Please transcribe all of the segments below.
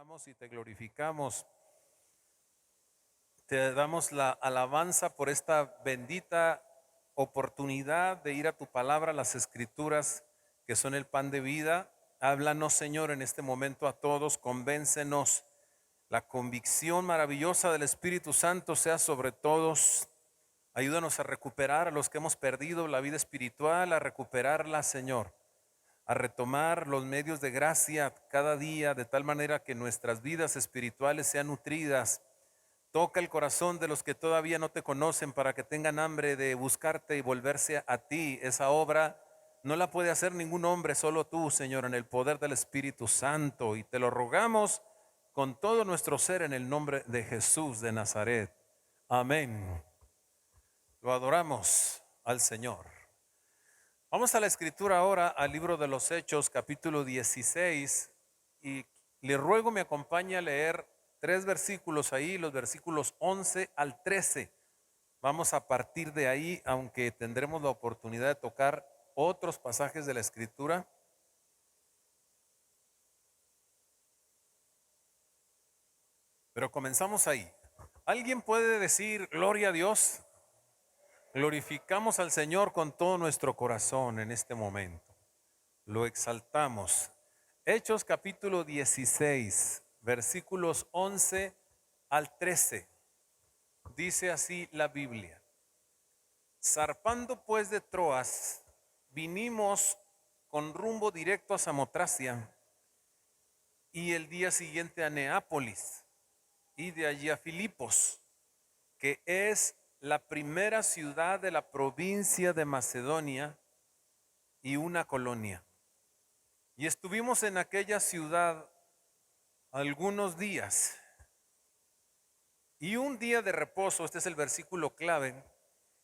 exaltamos y te glorificamos. Te damos la alabanza por esta bendita oportunidad de ir a tu palabra, las escrituras que son el pan de vida. Háblanos, Señor, en este momento a todos, convéncenos. La convicción maravillosa del Espíritu Santo sea sobre todos. Ayúdanos a recuperar a los que hemos perdido la vida espiritual, a recuperarla, Señor, a retomar los medios de gracia cada día, de tal manera que nuestras vidas espirituales sean nutridas. Toca el corazón de los que todavía no te conocen para que tengan hambre de buscarte y volverse a ti. Esa obra no la puede hacer ningún hombre, solo tú, Señor, en el poder del Espíritu Santo. Y te lo rogamos con todo nuestro ser en el nombre de Jesús de Nazaret. Amén. Lo adoramos al Señor. Vamos a la escritura ahora, al libro de los Hechos, capítulo 16, y le ruego me acompañe a leer 3 versículos ahí, los versículos 11 al 13. Vamos a partir de ahí, aunque tendremos la oportunidad de tocar otros pasajes de la escritura. Pero comenzamos ahí. ¿Alguien puede decir gloria a Dios? Glorificamos al Señor con todo nuestro corazón en este momento. Lo exaltamos. Hechos capítulo 16, versículos 11 al 13. Dice así la Biblia. Zarpando pues de Troas, vinimos con rumbo directo a Samotracia y el día siguiente a Neápolis y de allí a Filipos, que es la primera ciudad de la provincia de Macedonia y una colonia. Y estuvimos en aquella ciudad algunos días. Y un día de reposo, este es el versículo clave,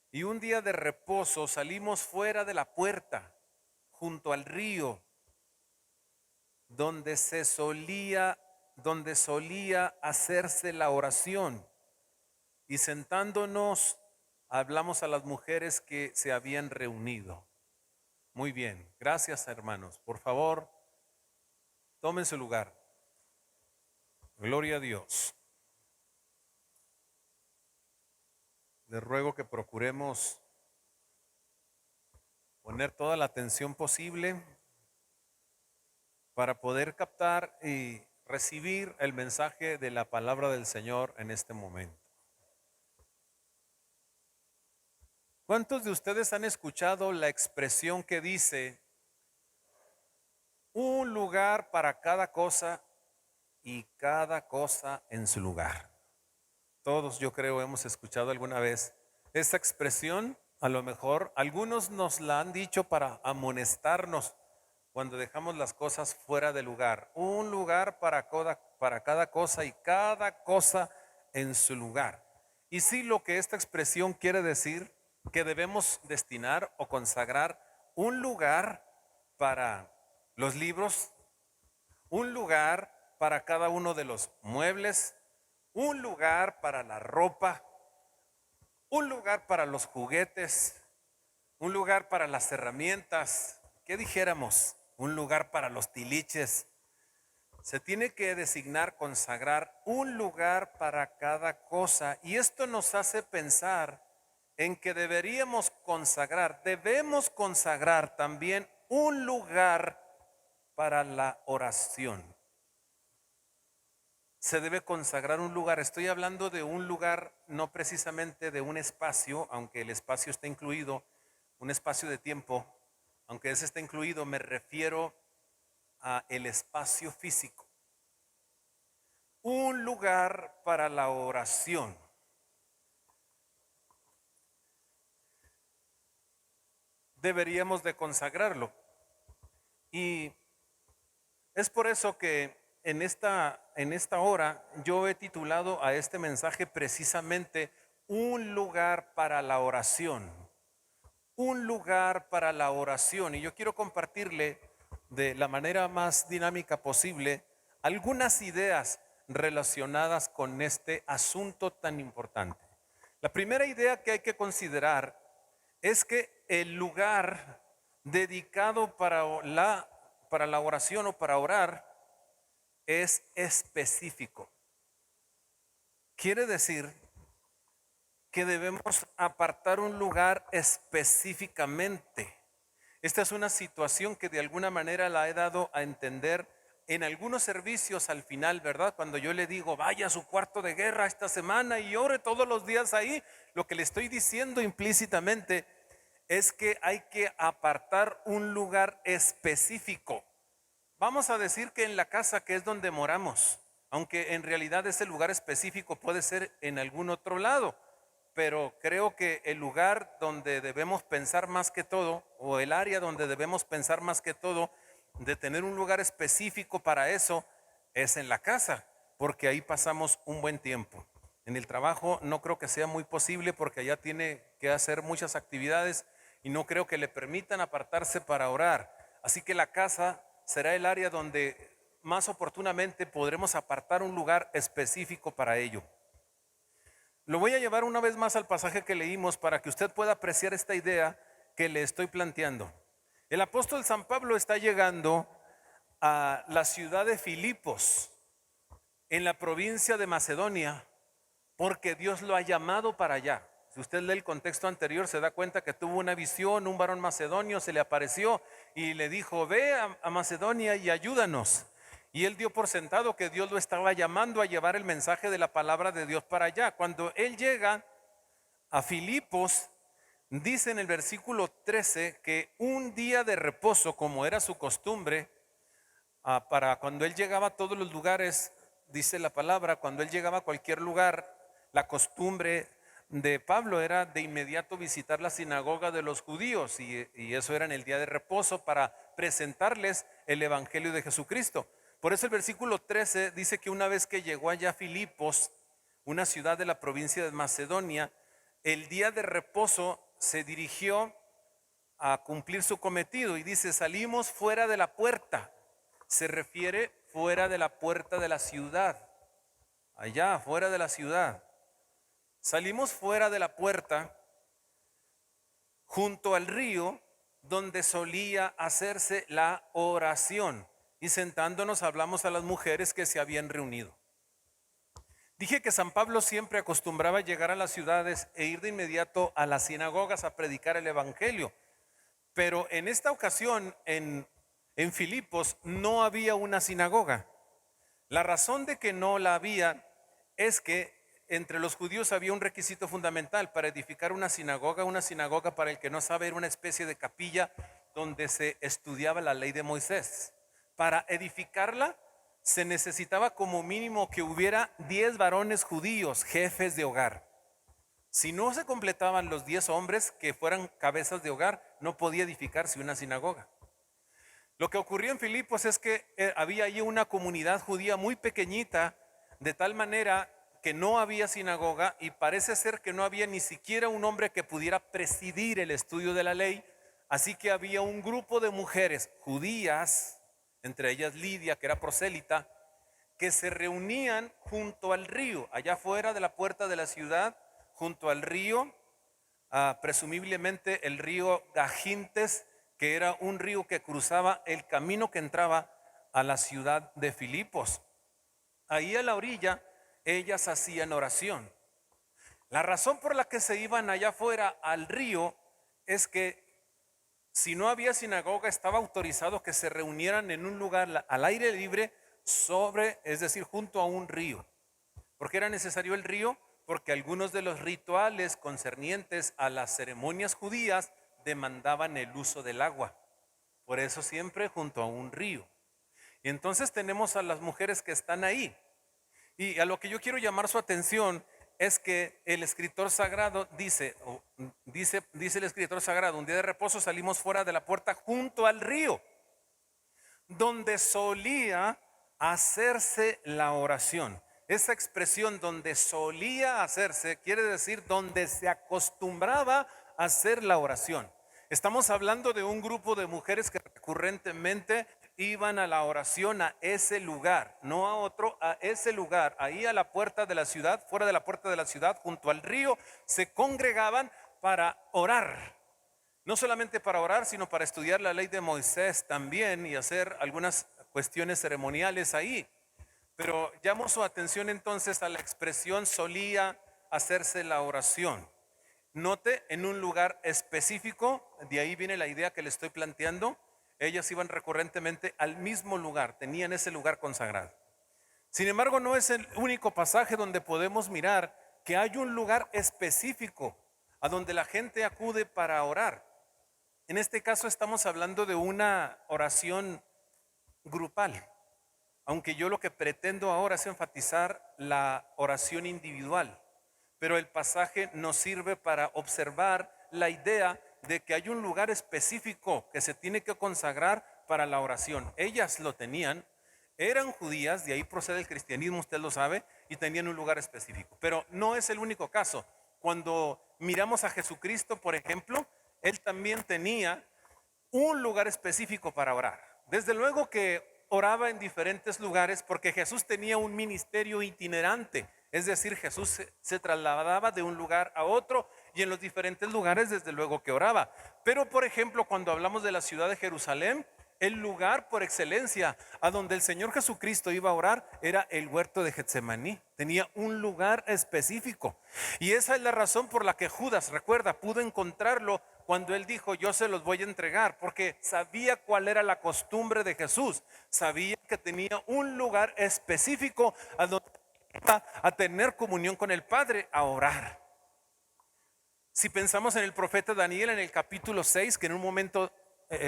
y un día de reposo salimos fuera de la puerta, junto al río, donde solía hacerse la oración. Y sentándonos, hablamos a las mujeres que se habían reunido. Muy bien, gracias hermanos. Por favor, tomen su lugar. Gloria a Dios. Les ruego que procuremos poner toda la atención posible para poder captar y recibir el mensaje de la palabra del Señor en este momento. ¿Cuántos de ustedes han escuchado la expresión que dice un lugar para cada cosa y cada cosa en su lugar? Todos, yo creo, hemos escuchado alguna vez esta expresión. A lo mejor algunos nos la han dicho para amonestarnos cuando dejamos las cosas fuera de lugar. Un lugar para cada cosa y cada cosa en su lugar. Y sí, lo que esta expresión quiere decir, que debemos destinar o consagrar un lugar para los libros, un lugar para cada uno de los muebles, un lugar para la ropa, un lugar para los juguetes, un lugar para las herramientas. ¿Qué dijéramos? Un lugar para los tiliches. Se tiene que designar, consagrar un lugar para cada cosa. Y esto nos hace pensar en que debemos consagrar también un lugar para la oración. Se debe consagrar un lugar. Estoy hablando de un lugar, no precisamente de un espacio, aunque el espacio está incluido, un espacio de tiempo, aunque ese está incluido, me refiero a el espacio físico. Un lugar para la oración. Deberíamos de consagrarlo. Y es por eso que en esta hora yo he titulado a este mensaje precisamente un lugar para la oración. Un lugar para la oración. Y yo quiero compartirle de la manera más dinámica posible algunas ideas relacionadas con este asunto tan importante. La primera idea que hay que considerar es que el lugar dedicado para la oración o para orar es específico. Quiere decir que debemos apartar un lugar específicamente. Esta es una situación que de alguna manera la he dado a entender en algunos servicios al final, ¿verdad? Cuando yo le digo, vaya a su cuarto de guerra esta semana y ore todos los días ahí, lo que le estoy diciendo implícitamente es que hay que apartar un lugar específico. Vamos a decir que en la casa, que es donde moramos, aunque en realidad ese lugar específico puede ser en algún otro lado, pero creo que el lugar donde debemos pensar más que todo, o el área donde debemos pensar más que todo, de tener un lugar específico para eso, es en la casa, porque ahí pasamos un buen tiempo. En el trabajo no creo que sea muy posible porque allá tiene que hacer muchas actividades y no creo que le permitan apartarse para orar. Así que la casa será el área donde más oportunamente podremos apartar un lugar específico para ello. Lo voy a llevar una vez más al pasaje que leímos para que usted pueda apreciar esta idea que le estoy planteando. El apóstol San Pablo está llegando a la ciudad de Filipos, en la provincia de Macedonia, porque Dios lo ha llamado para allá. Si usted lee el contexto anterior, se da cuenta que tuvo una visión, un varón macedonio se le apareció y le dijo, ve a Macedonia y ayúdanos. Y él dio por sentado que Dios lo estaba llamando a llevar el mensaje de la palabra de Dios para allá. Cuando él llega a Filipos, dice en el versículo 13 que un día de reposo, como era su costumbre, para cuando él llegaba a todos los lugares, dice la palabra, cuando él llegaba a cualquier lugar, la costumbre de Pablo era de inmediato visitar la sinagoga de los judíos y eso era en el día de reposo para presentarles el evangelio de Jesucristo. Por eso el versículo 13 dice que una vez que llegó allá a Filipos, una ciudad de la provincia de Macedonia, el día de reposo se dirigió a cumplir su cometido y dice, salimos fuera de la puerta. Se refiere fuera de la puerta de la ciudad, allá fuera de la ciudad. Salimos fuera de la puerta junto al río donde solía hacerse la oración y sentándonos hablamos a las mujeres que se habían reunido. Dije que San Pablo siempre acostumbraba llegar a las ciudades e ir de inmediato a las sinagogas a predicar el evangelio, pero en esta ocasión en Filipos no había una sinagoga. La razón de que no la había es que entre los judíos había un requisito fundamental para edificar una sinagoga. Una sinagoga, para el que no sabe, era una especie de capilla donde se estudiaba la ley de Moisés. Para edificarla se necesitaba como mínimo que hubiera 10 varones judíos, jefes de hogar. Si no se completaban los 10 hombres que fueran cabezas de hogar, no podía edificarse una sinagoga. Lo que ocurrió en Filipos es que había allí una comunidad judía muy pequeñita, de tal manera que no había sinagoga y parece ser que no había ni siquiera un hombre que pudiera presidir el estudio de la ley. Así que había un grupo de mujeres judías, entre ellas Lidia, que era prosélita, que se reunían junto al río, allá fuera de la puerta de la ciudad, junto al río, presumiblemente el río Gagintes, que era un río que cruzaba el camino que entraba a la ciudad de Filipos. Ahí a la orilla ellas hacían oración. La razón por la que se iban allá afuera al río es que si no había sinagoga, estaba autorizado que se reunieran en un lugar al aire libre es decir, junto a un río. ¿Por qué era necesario el río? Porque algunos de los rituales concernientes a las ceremonias judías demandaban el uso del agua. Por eso siempre junto a un río. Y entonces tenemos a las mujeres que están ahí. Y a lo que yo quiero llamar su atención es que el escritor sagrado dice el escritor sagrado, un día de reposo salimos fuera de la puerta junto al río, donde solía hacerse la oración. Esa expresión donde solía hacerse quiere decir donde se acostumbraba a hacer la oración. Estamos hablando de un grupo de mujeres que recurrentemente iban a la oración a ese lugar, no a otro, a ese lugar, ahí a la puerta de la ciudad, fuera de la puerta de la ciudad, junto al río, se congregaban para orar. No solamente para orar, sino para estudiar la ley de Moisés también y hacer algunas cuestiones ceremoniales ahí. Pero llamo su atención entonces a la expresión solía hacerse la oración. Note, en un lugar específico, de ahí viene la idea que le estoy planteando. Ellas iban recurrentemente al mismo lugar, tenían ese lugar consagrado. Sin embargo, no es el único pasaje donde podemos mirar que hay un lugar específico a donde la gente acude para orar. En este caso estamos hablando de una oración grupal, aunque yo lo que pretendo ahora es enfatizar la oración individual, pero el pasaje nos sirve para observar la idea de que hay un lugar específico que se tiene que consagrar para la oración. Ellas lo tenían, eran judías, de ahí procede el cristianismo, usted lo sabe, y tenían un lugar específico. Pero no es el único caso. Cuando miramos a Jesucristo, por ejemplo, él también tenía un lugar específico para orar. Desde luego que oraba en diferentes lugares porque Jesús tenía un ministerio itinerante, es decir, Jesús se trasladaba de un lugar a otro y en los diferentes lugares desde luego que oraba. Pero por ejemplo, cuando hablamos de la ciudad de Jerusalén, el lugar por excelencia a donde el Señor Jesucristo iba a orar era el huerto de Getsemaní. Tenía un lugar específico. Y esa es la razón por la que Judas, recuerda, pudo encontrarlo cuando él dijo: yo se los voy a entregar, porque sabía cuál era la costumbre de Jesús. Sabía que tenía un lugar específico a donde iba a tener comunión con el Padre, a orar. Si pensamos en el profeta Daniel en el capítulo 6, que en un momento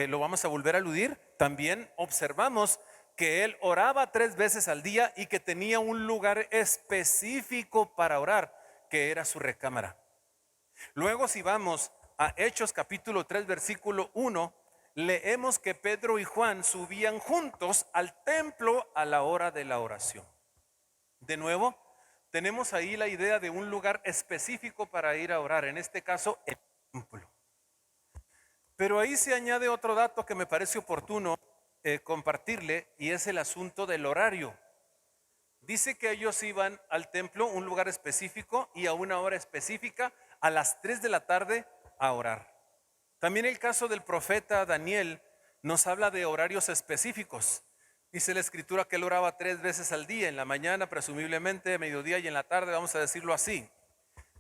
lo vamos a volver a aludir, también observamos que él oraba 3 veces al día y que tenía un lugar específico para orar, que era su recámara. Luego, si vamos a Hechos capítulo 3 versículo 1, leemos que Pedro y Juan subían juntos al templo a la hora de la oración. De nuevo, tenemos ahí la idea de un lugar específico para ir a orar, en este caso el templo. Pero ahí se añade otro dato que me parece oportuno compartirle, y es el asunto del horario. Dice que ellos iban al templo, un lugar específico y a una hora específica, a las 3 de la tarde a orar. También el caso del profeta Daniel nos habla de horarios específicos. Dice la escritura que él oraba 3 veces al día, en la mañana presumiblemente, a mediodía y en la tarde, vamos a decirlo así.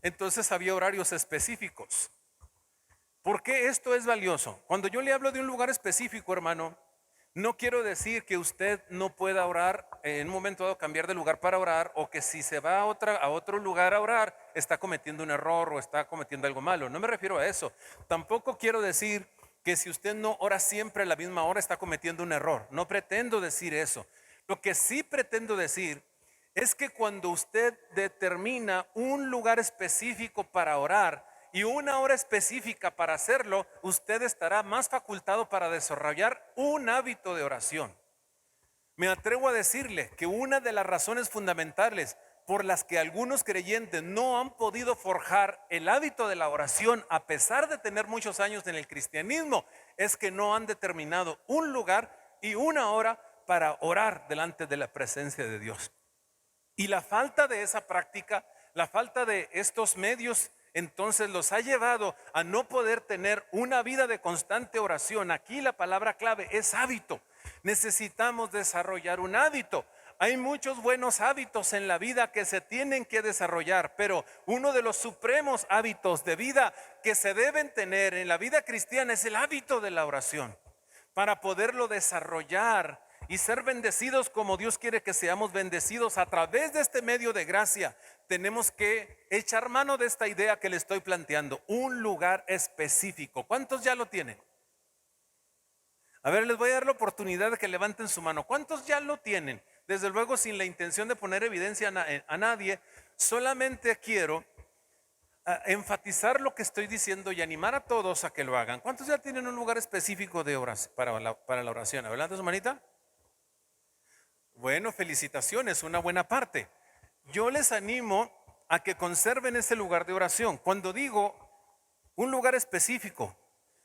Entonces había horarios específicos. ¿Por qué esto es valioso? Cuando yo le hablo de un lugar específico, hermano, no quiero decir que usted no pueda orar en un momento dado, cambiar de lugar para orar, o que si se va a otro lugar a orar está cometiendo un error o está cometiendo algo malo. No me refiero a eso. Tampoco quiero decir que si usted no ora siempre a la misma hora está cometiendo un error. No pretendo decir eso. Lo que sí pretendo decir es que cuando usted determina un lugar específico para orar y una hora específica para hacerlo, usted estará más facultado para desarrollar un hábito de oración. Me atrevo a decirle que una de las razones fundamentales por las que algunos creyentes no han podido forjar el hábito de la oración a pesar de tener muchos años en el cristianismo es que no han determinado un lugar y una hora para orar delante de la presencia de Dios. Y la falta de esa práctica, la falta de estos medios, entonces los ha llevado a no poder tener una vida de constante oración. Aquí la palabra clave es hábito. Necesitamos desarrollar un hábito. Hay muchos buenos hábitos en la vida que se tienen que desarrollar, pero uno de los supremos hábitos de vida que se deben tener en la vida cristiana es el hábito de la oración. Para poderlo desarrollar y ser bendecidos como Dios quiere que seamos bendecidos a través de este medio de gracia, tenemos que echar mano de esta idea que le estoy planteando, un lugar específico. ¿Cuántos ya lo tienen? A ver, les voy a dar la oportunidad de que levanten su mano. ¿Cuántos ya lo tienen? Desde luego, sin la intención de poner evidencia a nadie, solamente quiero enfatizar lo que estoy diciendo y animar a todos a que lo hagan. ¿Cuántos ya tienen un lugar específico de oración, para la oración? Levanta su manita. Bueno, felicitaciones, una buena parte. Yo les animo a que conserven ese lugar de oración. Cuando digo un lugar específico,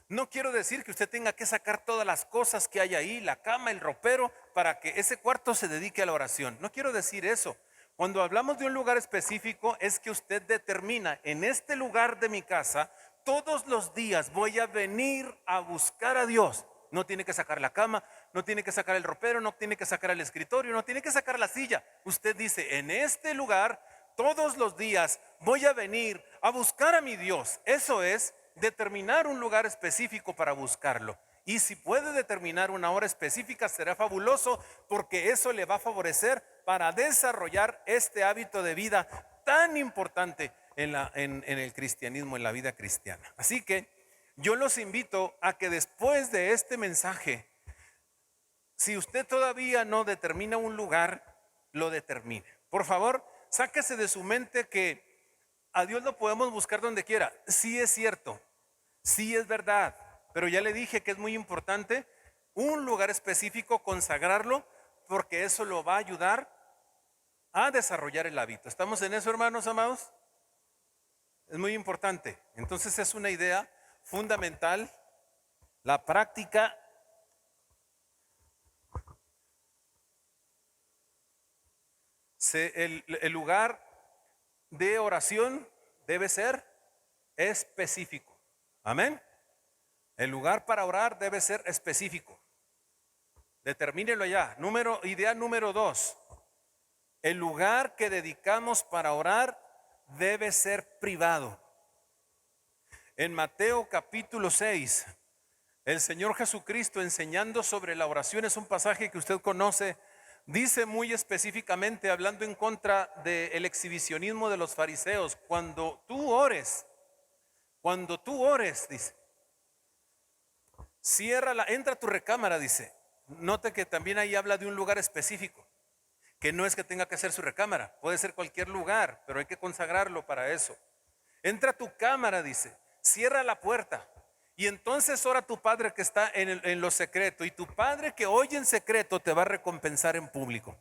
no quiero decir que usted tenga que sacar todas las cosas que hay ahí, la cama, el ropero, para que ese cuarto se dedique a la oración. No quiero decir eso. Cuando hablamos de un lugar específico es que usted determina: en este lugar de mi casa, todos los días voy a venir a buscar a Dios. No tiene que sacar la cama, no tiene que sacar el ropero, no tiene que sacar el escritorio, no tiene que sacar la silla. Usted dice, en este lugar todos los días voy a venir a buscar a mi Dios. Eso es determinar un lugar específico para buscarlo. Y si puede determinar una hora específica, será fabuloso, porque eso le va a favorecer para desarrollar este hábito de vida tan importante en el cristianismo, en la vida cristiana. Así que yo los invito a que después de este mensaje, si usted todavía no determina un lugar, lo determine. Por favor, sáquese de su mente que a Dios lo podemos buscar donde quiera. Sí es cierto, sí es verdad, pero ya le dije que es muy importante un lugar específico, consagrarlo, porque eso lo va a ayudar a desarrollar el hábito. ¿Estamos en eso, hermanos amados? Es muy importante. Entonces es una idea fundamental. La práctica el lugar de oración debe ser específico. Amén. El lugar para orar debe ser específico. Determínelo ya. Idea número 2. El lugar que dedicamos para orar debe ser privado. En Mateo capítulo 6, el Señor Jesucristo, enseñando sobre la oración, es un pasaje que usted conoce, dice muy específicamente, hablando en contra del exhibicionismo de los fariseos: cuando tú ores, dice, entra a tu recámara, dice. Note que también ahí habla de un lugar específico, que no es que tenga que ser su recámara, puede ser cualquier lugar, pero hay que consagrarlo para eso. Entra a tu cámara, dice, cierra la puerta, y entonces ora a tu Padre que está en lo secreto, y tu Padre que oye en secreto te va a recompensar en público.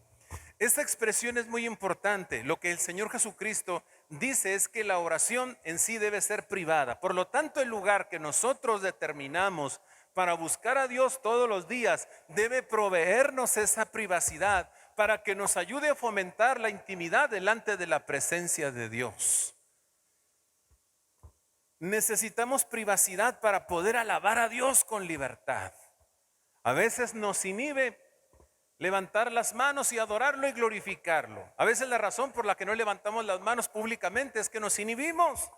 Esta expresión es muy importante. Lo que el Señor Jesucristo dice es que la oración en sí debe ser privada. Por lo tanto, el lugar que nosotros determinamos para buscar a Dios todos los días debe proveernos esa privacidad para que nos ayude a fomentar la intimidad delante de la presencia de Dios. Necesitamos privacidad para poder alabar a Dios con libertad. A veces nos inhibe levantar las manos y adorarlo y glorificarlo. A veces la razón por la que no levantamos las manos públicamente es que nos inhibimos.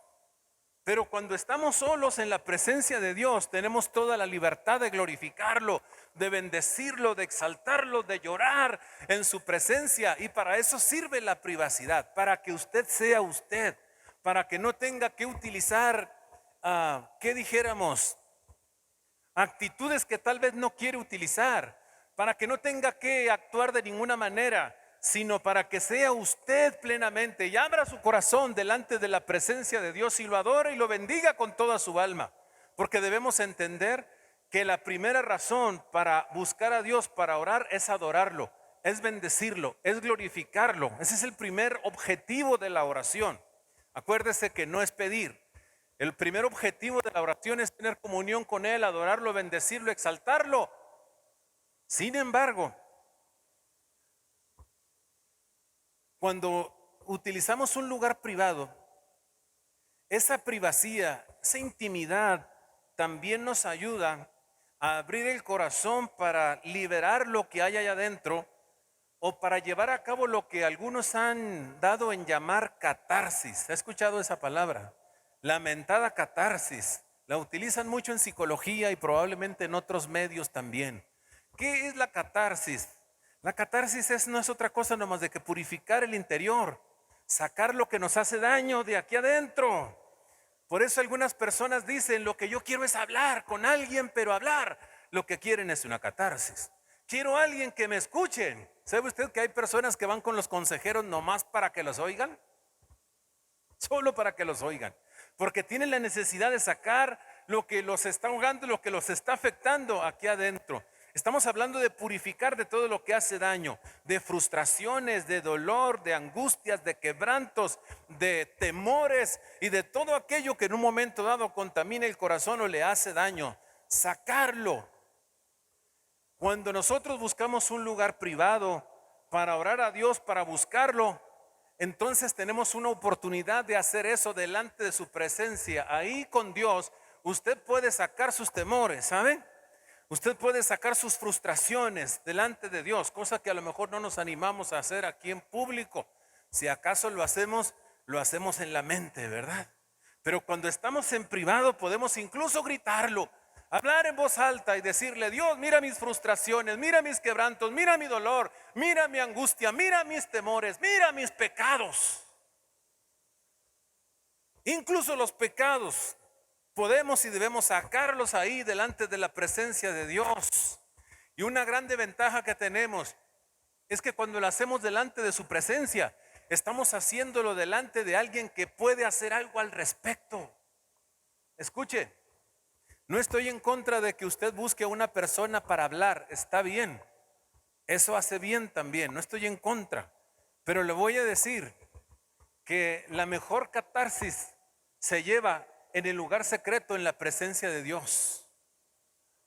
Pero cuando estamos solos en la presencia de Dios, tenemos toda la libertad de glorificarlo, de bendecirlo, de exaltarlo, de llorar en su presencia. Y para eso sirve la privacidad, para que usted sea usted, para que no tenga que utilizar, ¿qué dijéramos? Actitudes que tal vez no quiere utilizar, para que no tenga que actuar de ninguna manera, sino para que sea usted plenamente y abra su corazón delante de la presencia de Dios y lo adore y lo bendiga con toda su alma. Porque debemos entender que la primera razón para buscar a Dios, para orar, es adorarlo, es bendecirlo, es glorificarlo. Ese es el primer objetivo de la oración. Acuérdese que no es pedir. El primer objetivo de la oración es tener comunión con Él, adorarlo, bendecirlo, exaltarlo. Sin embargo, cuando utilizamos un lugar privado, esa privacidad, esa intimidad también nos ayuda a abrir el corazón para liberar lo que hay allá adentro, o para llevar a cabo lo que algunos han dado en llamar catarsis. ¿Ha escuchado esa palabra? Lamentada catarsis. La utilizan mucho en psicología y probablemente en otros medios también. ¿Qué es la catarsis? La catarsis no es otra cosa nomás de que purificar el interior, sacar lo que nos hace daño de aquí adentro. Por eso algunas personas dicen: lo que yo quiero es hablar con alguien, pero hablar, lo que quieren es una catarsis. Quiero a alguien que me escuchen. ¿Sabe usted que hay personas que van con los consejeros nomás para que los oigan? Solo para que los oigan, porque tienen la necesidad de sacar lo que los está ahogando, lo que los está afectando aquí adentro. Estamos hablando de purificar de todo lo que hace daño, de frustraciones, de dolor, de angustias, de quebrantos, de temores y de todo aquello que en un momento dado contamina el corazón o le hace daño. Sacarlo. Cuando nosotros buscamos un lugar privado para orar a Dios, para buscarlo, entonces tenemos una oportunidad de hacer eso delante de su presencia. Ahí con Dios usted puede sacar sus temores, ¿saben? Usted puede sacar sus frustraciones delante de Dios, cosa que a lo mejor no nos animamos a hacer aquí en público. Si acaso lo hacemos en la mente, ¿verdad? Pero cuando estamos en privado podemos incluso gritarlo, hablar en voz alta y decirle: Dios, mira mis frustraciones, mira mis quebrantos, mira mi dolor, mira mi angustia, mira mis temores, mira mis pecados. Incluso los pecados podemos y debemos sacarlos ahí delante de la presencia de Dios. Y una grande ventaja que tenemos es que cuando lo hacemos delante de su presencia, estamos haciéndolo delante de alguien que puede hacer algo al respecto. Escuche, no estoy en contra de que usted busque a una persona para hablar, está bien, eso hace bien también, no estoy en contra, pero le voy a decir que la mejor catarsis se lleva en el lugar secreto, en la presencia de Dios.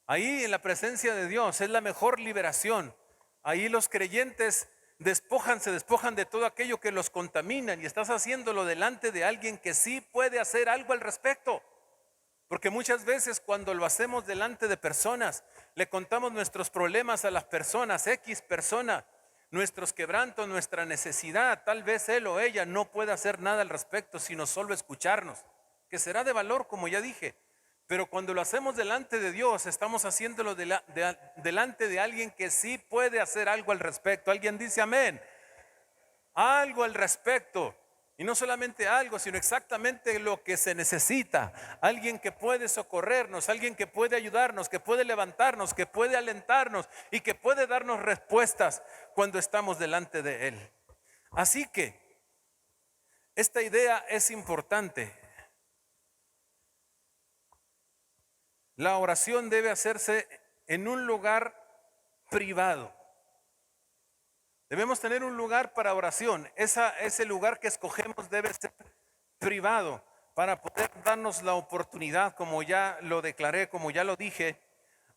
Ahí en la presencia de Dios es la mejor liberación. Ahí los creyentes se despojan de todo aquello que los contamina, y estás haciéndolo delante de alguien que sí puede hacer algo al respecto. Porque muchas veces cuando lo hacemos delante de personas, le contamos nuestros problemas a las personas, X persona, nuestros quebrantos, nuestra necesidad. Tal vez él o ella no pueda hacer nada al respecto, sino solo escucharnos, que será de valor, como ya dije. Pero cuando lo hacemos delante de Dios, estamos haciéndolo delante de alguien que sí puede hacer algo al respecto. Alguien dice amén. Algo al respecto. Y no solamente algo, sino exactamente lo que se necesita. Alguien que puede socorrernos, alguien que puede ayudarnos, que puede levantarnos, que puede alentarnos y que puede darnos respuestas cuando estamos delante de Él. Así que esta idea es importante. La oración debe hacerse en un lugar privado. Debemos tener un lugar para oración. Ese lugar que escogemos debe ser privado para poder darnos la oportunidad, como ya lo declaré, como ya lo dije,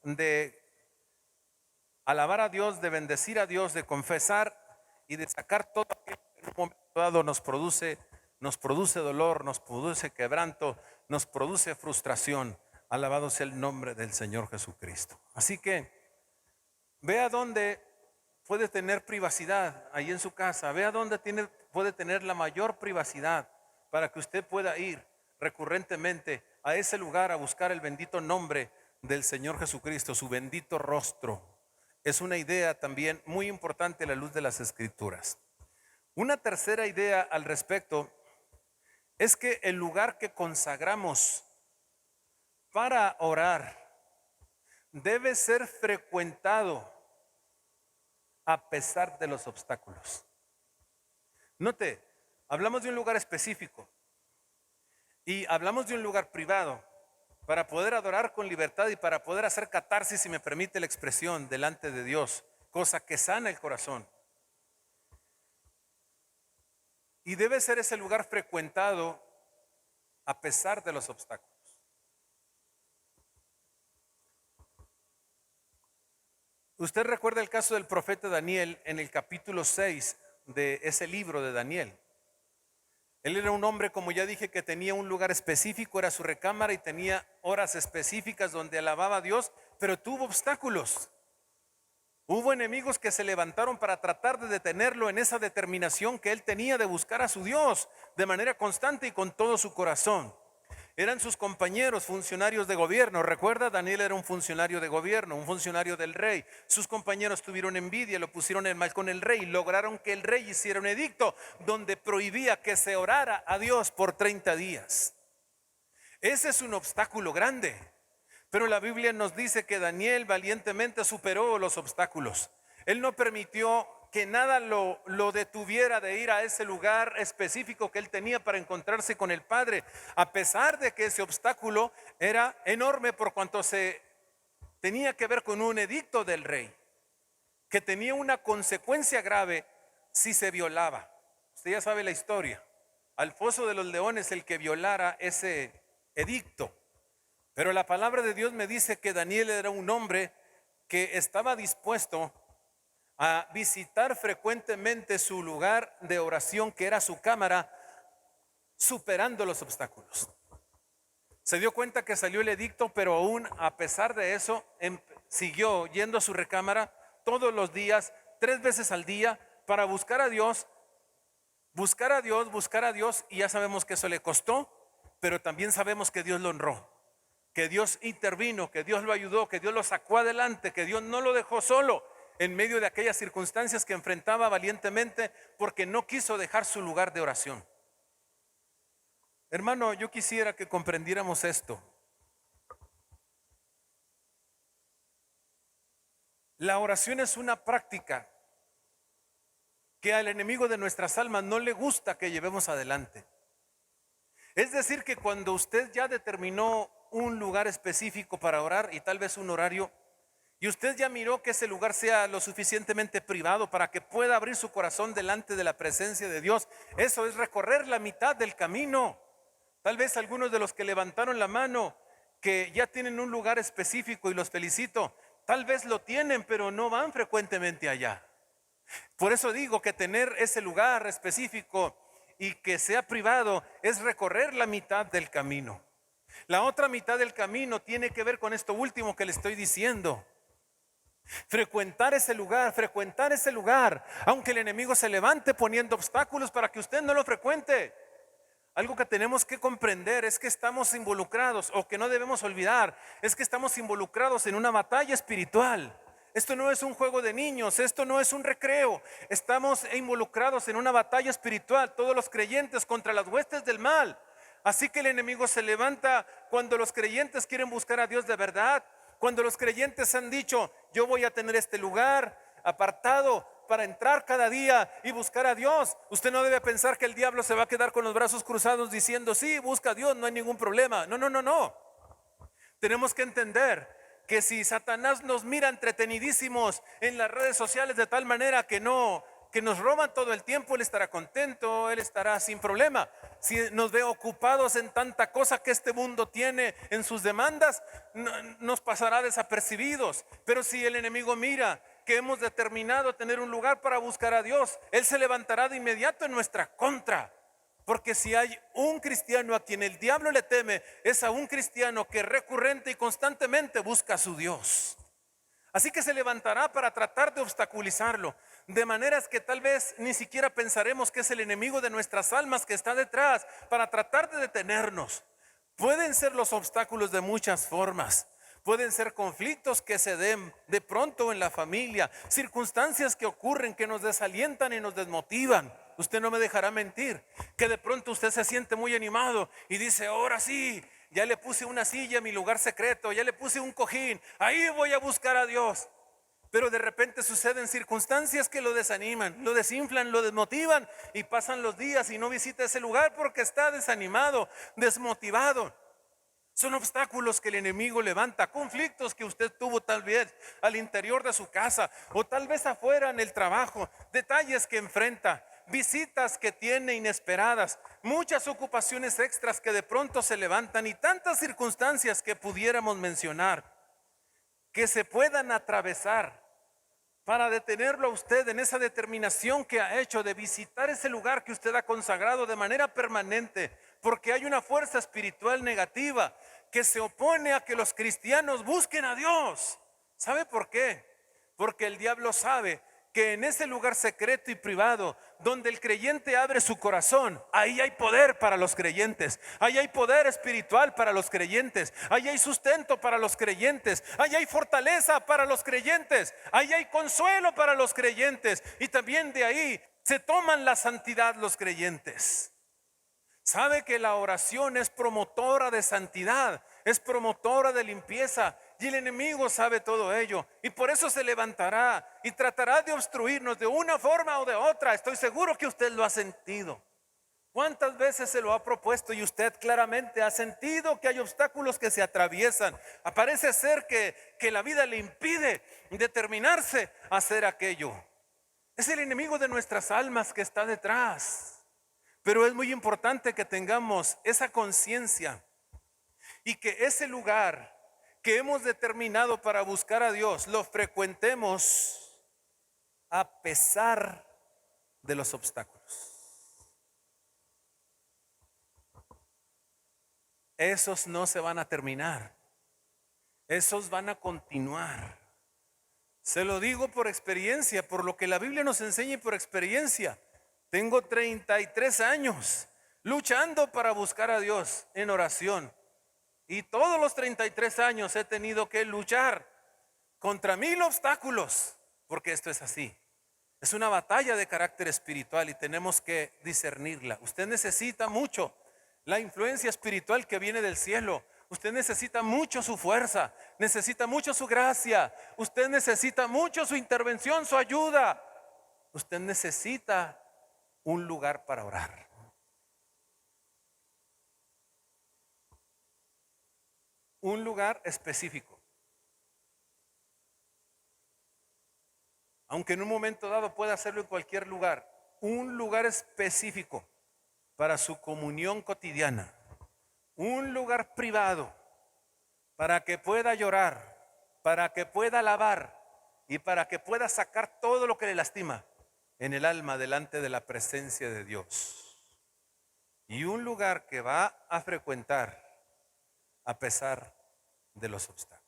de alabar a Dios, de bendecir a Dios, de confesar y de sacar todo aquello que en un momento dado nos produce dolor, nos produce quebranto, nos produce frustración. Alabado sea el nombre del Señor Jesucristo. Así que vea dónde puede tener privacidad ahí en su casa. Vea dónde puede tener la mayor privacidad para que usted pueda ir recurrentemente a ese lugar a buscar el bendito nombre del Señor Jesucristo, su bendito rostro. Es una idea también muy importante a la luz de las Escrituras. Una tercera idea al respecto es que el lugar que consagramos para orar debe ser frecuentado a pesar de los obstáculos. Note, hablamos de un lugar específico y hablamos de un lugar privado para poder adorar con libertad y para poder hacer catarsis, si me permite la expresión, delante de Dios, cosa que sana el corazón. Y debe ser ese lugar frecuentado a pesar de los obstáculos. Usted recuerda el caso del profeta Daniel en el capítulo 6 de ese libro de Daniel. Él era un hombre, como ya dije, que tenía un lugar específico, era su recámara, y tenía horas específicas donde alababa a Dios, pero tuvo obstáculos. Hubo enemigos que se levantaron para tratar de detenerlo en esa determinación que él tenía de buscar a su Dios de manera constante y con todo su corazón. Eran sus compañeros, funcionarios de gobierno. Recuerda, Daniel era un funcionario de gobierno, un funcionario del rey. Sus compañeros tuvieron envidia, lo pusieron en mal con el rey. Lograron que el rey hiciera un edicto donde prohibía que se orara a Dios por 30 días. Ese es un obstáculo grande. Pero la Biblia nos dice que Daniel valientemente superó los obstáculos. Él no permitió que nada lo detuviera de ir a ese lugar específico que él tenía para encontrarse con el Padre, a pesar de que ese obstáculo era enorme por cuanto se tenía que ver con un edicto del rey, que tenía una consecuencia grave si se violaba. Usted ya sabe la historia. Al foso de los leones el que violara ese edicto. Pero la palabra de Dios me dice que Daniel era un hombre que estaba dispuesto a visitar frecuentemente su lugar de oración, que era su cámara, superando los obstáculos. Se dio cuenta que salió el edicto, pero aún a pesar de eso siguió yendo a su recámara todos los días, 3 veces al día, para buscar a Dios, buscar a Dios, buscar a Dios, y ya sabemos que eso le costó, pero también sabemos que Dios lo honró, que Dios intervino, que Dios lo ayudó, que Dios lo sacó adelante, que Dios no lo dejó solo en medio de aquellas circunstancias que enfrentaba valientemente, porque no quiso dejar su lugar de oración. Hermano, yo quisiera que comprendiéramos esto. La oración es una práctica que al enemigo de nuestras almas no le gusta que llevemos adelante. Es decir, que cuando usted ya determinó un lugar específico para orar y tal vez un horario, y usted ya miró que ese lugar sea lo suficientemente privado para que pueda abrir su corazón delante de la presencia de Dios, eso es recorrer la mitad del camino. Tal vez algunos de los que levantaron la mano, que ya tienen un lugar específico, y los felicito, tal vez lo tienen, pero no van frecuentemente allá. Por eso digo que tener ese lugar específico y que sea privado es recorrer la mitad del camino. La otra mitad del camino tiene que ver con esto último que le estoy diciendo. Frecuentar ese lugar, aunque el enemigo se levante poniendo obstáculos para que usted no lo frecuente. Algo que tenemos que comprender es que estamos involucrados, o que no debemos olvidar, es que estamos involucrados en una batalla espiritual. Esto no es un juego de niños, esto no es un recreo. Estamos involucrados en una batalla espiritual, todos los creyentes contra las huestes del mal. Así que el enemigo se levanta cuando los creyentes quieren buscar a Dios de verdad, cuando los creyentes han dicho: yo voy a tener este lugar apartado para entrar cada día y buscar a Dios. Usted no debe pensar que el diablo se va a quedar con los brazos cruzados diciendo: sí, busca a Dios, no hay ningún problema. No, no, no, no. Tenemos que entender que si Satanás nos mira entretenidísimos en las redes sociales de tal manera que nos roban todo el tiempo, él estará contento, él estará sin problema. Si nos ve ocupados en tanta cosa que este mundo tiene en sus demandas, nos pasará desapercibidos. Pero si el enemigo mira que hemos determinado tener un lugar para buscar a Dios, él se levantará de inmediato en nuestra contra. Porque si hay un cristiano a quien el diablo le teme, es a un cristiano que recurrente y constantemente busca a su Dios. Así que se levantará para tratar de obstaculizarlo, de maneras que tal vez ni siquiera pensaremos que es el enemigo de nuestras almas que está detrás para tratar de detenernos. Pueden ser los obstáculos de muchas formas. Pueden ser conflictos que se den de pronto en la familia, circunstancias que ocurren que nos desalientan y nos desmotivan. Usted no me dejará mentir, que de pronto usted se siente muy animado y dice: ahora sí, ya le puse una silla en mi lugar secreto, ya le puse un cojín, ahí voy a buscar a Dios. Pero de repente suceden circunstancias que lo desaniman, lo desinflan, lo desmotivan, y pasan los días y no visita ese lugar porque está desanimado, desmotivado. Son obstáculos que el enemigo levanta, conflictos que usted tuvo tal vez al interior de su casa, o tal vez afuera en el trabajo, detalles que enfrenta, visitas que tiene inesperadas, muchas ocupaciones extras que de pronto se levantan, y tantas circunstancias que pudiéramos mencionar que se puedan atravesar para detenerlo a usted en esa determinación que ha hecho de visitar ese lugar que usted ha consagrado de manera permanente, porque hay una fuerza espiritual negativa que se opone a que los cristianos busquen a Dios. ¿Sabe por qué? Porque el diablo sabe que en ese lugar secreto y privado donde el creyente abre su corazón, ahí hay poder para los creyentes, ahí hay poder espiritual para los creyentes, ahí hay sustento para los creyentes, ahí hay fortaleza para los creyentes, ahí hay consuelo para los creyentes, y también de ahí se toman la santidad los creyentes. Sabe que la oración es promotora de santidad, es promotora de limpieza, y el enemigo sabe todo ello, y por eso se levantará y tratará de obstruirnos de una forma o de otra. Estoy seguro que usted lo ha sentido. ¿Cuántas veces se lo ha propuesto y usted claramente ha sentido que hay obstáculos que se atraviesan? Parece ser que la vida le impide determinarse a hacer aquello. Es el enemigo de nuestras almas que está detrás. Pero es muy importante que tengamos esa conciencia y que ese lugar que hemos determinado para buscar a Dios lo frecuentemos a pesar de los obstáculos. Esos no se van a terminar. esos van a continuar. Se lo digo por experiencia, por lo que la Biblia nos enseña y por experiencia. Tengo 33 años luchando para buscar a Dios en oración. Y todos los 33 años he tenido que luchar contra 1000 obstáculos, porque esto es así. Es una batalla de carácter espiritual y tenemos que discernirla. Usted necesita mucho la influencia espiritual que viene del cielo. Usted necesita mucho su fuerza, necesita mucho su gracia. Usted necesita mucho su intervención, su ayuda. Usted necesita un lugar para orar. Un lugar específico. Aunque en un momento dado pueda hacerlo en cualquier lugar, un lugar específico para su comunión cotidiana, un lugar privado para que pueda llorar, para que pueda alabar y para que pueda sacar todo lo que le lastima en el alma delante de la presencia de Dios. Y un lugar que va a frecuentar a pesar de los obstáculos.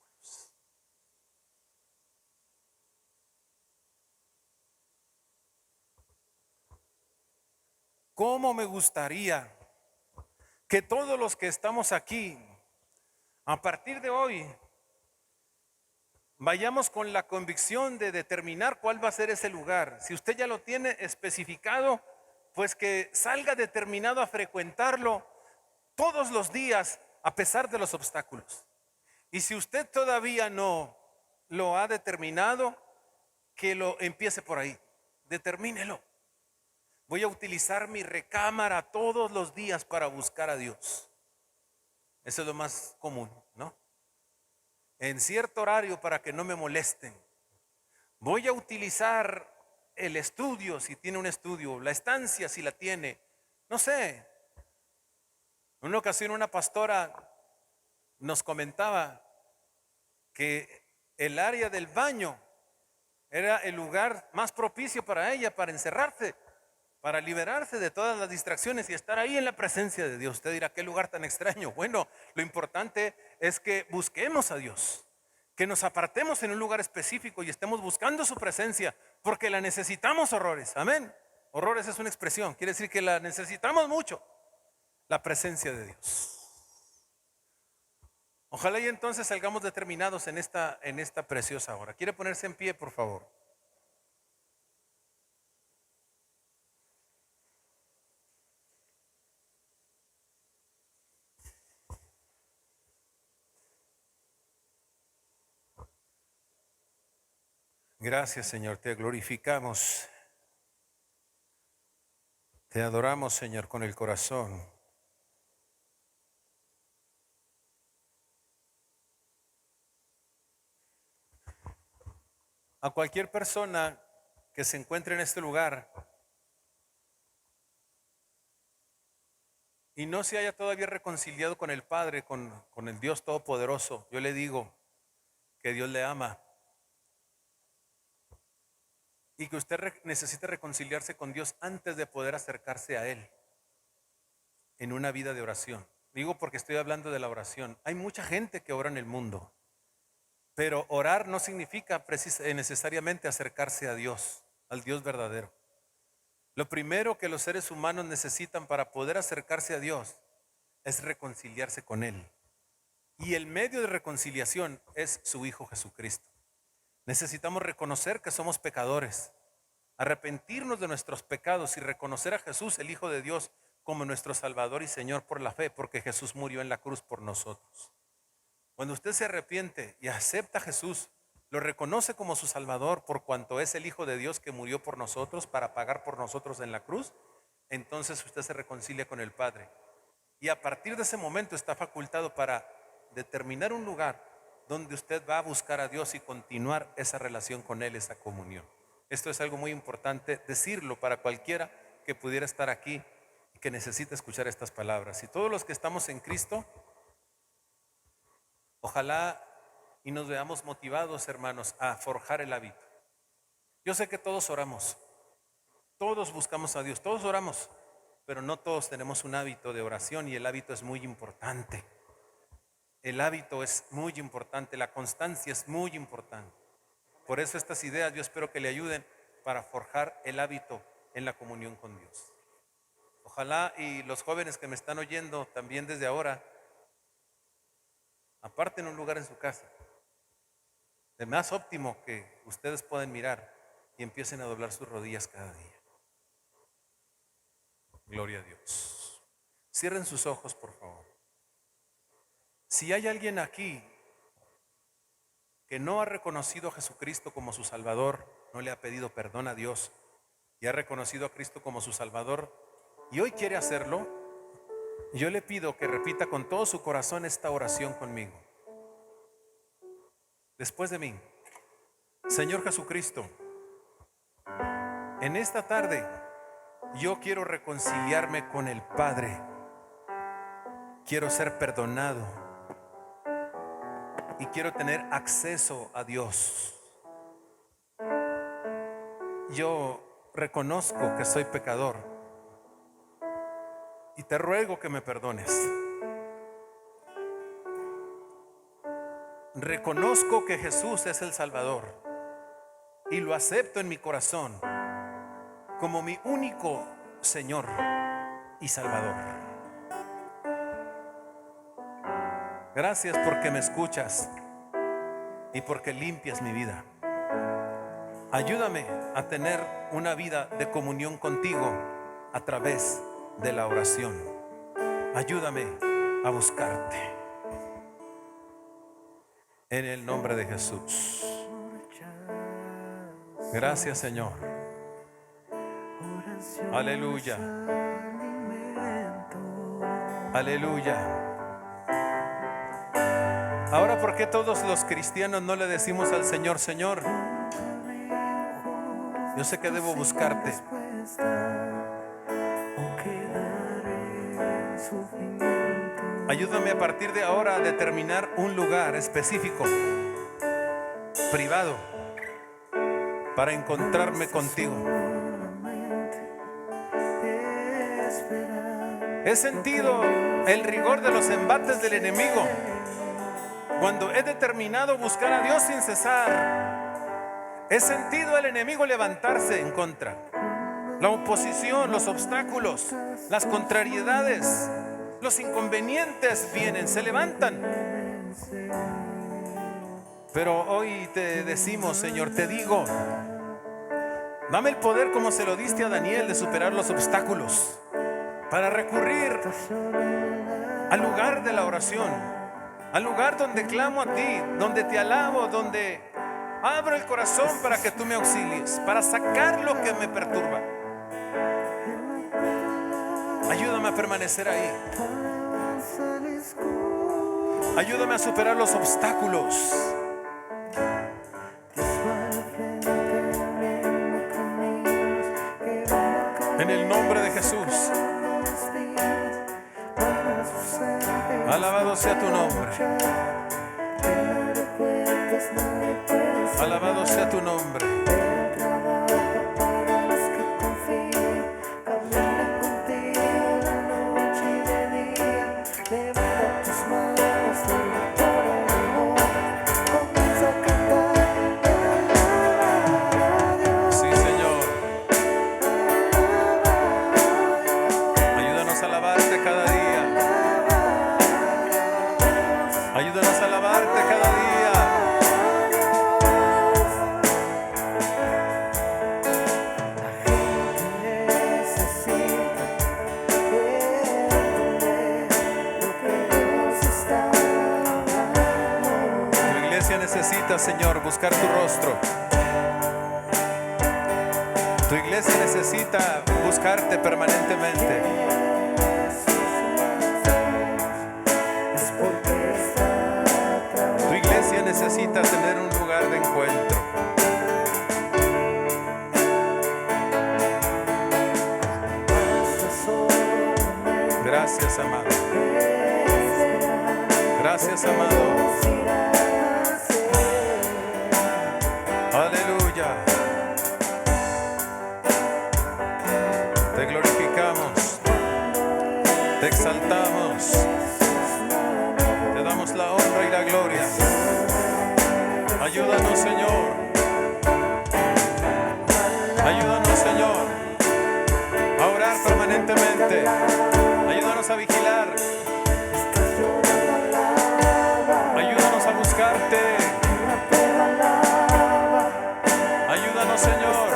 ¿Cómo me gustaría que todos los que estamos aquí, a partir de hoy, vayamos con la convicción de determinar cuál va a ser ese lugar? Si usted ya lo tiene especificado, pues que salga determinado a frecuentarlo todos los días a pesar de los obstáculos. Y si usted todavía no lo ha determinado, que lo empiece por ahí. Determínelo. Voy a utilizar mi recámara todos los días para buscar a Dios. Eso es lo más común, ¿no? En cierto horario para que no me molesten. Voy a utilizar el estudio, si tiene un estudio, la estancia, si la tiene. No sé. En una ocasión una pastora nos comentaba que el área del baño era el lugar más propicio para ella, para encerrarse, para liberarse de todas las distracciones y estar ahí en la presencia de Dios. Usted dirá, qué lugar tan extraño. Bueno, lo importante es que busquemos a Dios, que nos apartemos en un lugar específico y estemos buscando su presencia, porque la necesitamos, horrores. Amén. Horrores es una expresión, quiere decir que la necesitamos mucho, la presencia de Dios. Ojalá y entonces salgamos determinados en esta preciosa hora. ¿Quiere ponerse en pie, por favor? Gracias, Señor, te glorificamos. Te adoramos, Señor, con el corazón. A cualquier persona que se encuentre en este lugar y no se haya todavía reconciliado con el Padre, con el Dios Todopoderoso, yo le digo que Dios le ama y que usted necesita reconciliarse con Dios antes de poder acercarse a Él en una vida de oración. Digo porque estoy hablando de la oración. Hay mucha gente que ora en el mundo, pero orar no significa necesariamente acercarse a Dios, al Dios verdadero. Lo primero que los seres humanos necesitan para poder acercarse a Dios es reconciliarse con Él. Y el medio de reconciliación es su Hijo Jesucristo. Necesitamos reconocer que somos pecadores, arrepentirnos de nuestros pecados y reconocer a Jesús, el Hijo de Dios, como nuestro Salvador y Señor por la fe, porque Jesús murió en la cruz por nosotros. Cuando usted se arrepiente y acepta a Jesús, lo reconoce como su Salvador por cuanto es el Hijo de Dios que murió por nosotros para pagar por nosotros en la cruz, entonces usted se reconcilia con el Padre. Y a partir de ese momento está facultado para determinar un lugar donde usted va a buscar a Dios y continuar esa relación con Él, esa comunión. Esto es algo muy importante decirlo para cualquiera que pudiera estar aquí y que necesite escuchar estas palabras. Y todos los que estamos en Cristo, ojalá y nos veamos motivados, hermanos, a forjar el hábito. Yo sé que todos oramos, todos buscamos a Dios, todos oramos, pero no todos tenemos un hábito de oración y el hábito es muy importante. El hábito es muy importante, la constancia es muy importante. Por eso estas ideas yo espero que le ayuden para forjar el hábito en la comunión con Dios. Ojalá y los jóvenes que me están oyendo también desde ahora aparten un lugar en su casa, el más óptimo que ustedes pueden mirar, y empiecen a doblar sus rodillas cada día. Gloria a Dios. Cierren sus ojos, por favor. Si hay alguien aquí que no ha reconocido a Jesucristo como su Salvador, no le ha pedido perdón a Dios y ha reconocido a Cristo como su Salvador y hoy quiere hacerlo, yo le pido que repita con todo su corazón esta oración conmigo. Después de mí: Señor Jesucristo, en esta tarde yo quiero reconciliarme con el Padre. Quiero ser perdonado y quiero tener acceso a Dios. Yo reconozco que soy pecador y te ruego que me perdones. Reconozco que Jesús es el Salvador y lo acepto en mi corazón como mi único Señor y Salvador. Gracias porque me escuchas y porque limpias mi vida. Ayúdame a tener una vida de comunión contigo a través de la oración. Ayúdame a buscarte. En el nombre de Jesús. Gracias, Señor. Aleluya. Aleluya. Ahora, ¿por qué todos los cristianos no le decimos al Señor: Señor, yo sé que debo buscarte? Ayúdame a partir de ahora a determinar un lugar específico, privado, para encontrarme contigo. He sentido el rigor de los embates del enemigo cuando he determinado buscar a Dios sin cesar. He sentido al enemigo levantarse en contra. La oposición, los obstáculos, las contrariedades, los inconvenientes vienen, se levantan. Pero hoy te decimos, Señor, te digo, dame el poder como se lo diste a Daniel de superar los obstáculos, para recurrir al lugar de la oración, al lugar donde clamo a ti, donde te alabo, donde abro el corazón para que tú me auxilies, para sacar lo que me perturba. Ayúdame a permanecer ahí. Ayúdame a superar los obstáculos. En el nombre de Jesús. Alabado sea tu nombre. Alabado sea tu nombre. Sí, Señor. Ayúdanos a alabarte cada día. Ayúdanos a alabarte cada día. Tu iglesia necesita, Señor, buscar tu rostro. Tu iglesia necesita buscarte permanentemente. Tu iglesia necesita tener un lugar de encuentro. Gracias, amado. Gracias, amado. Aleluya. Te glorificamos. Te exaltamos. Te damos la honra. Ayúdanos, Señor. Ayúdanos, Señor, a orar permanentemente. Ayúdanos a vigilar. Ayúdanos a buscarte. Ayúdanos, Señor.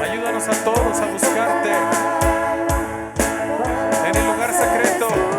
Ayúdanos a todos a buscarte en el lugar secreto.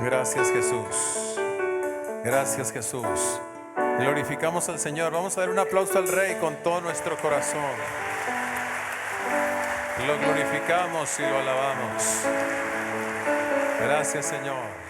Gracias, Jesús. Gracias, Jesús. Glorificamos al Señor. Vamos a dar un aplauso al Rey con todo nuestro corazón. Lo glorificamos y lo alabamos. Gracias, Señor.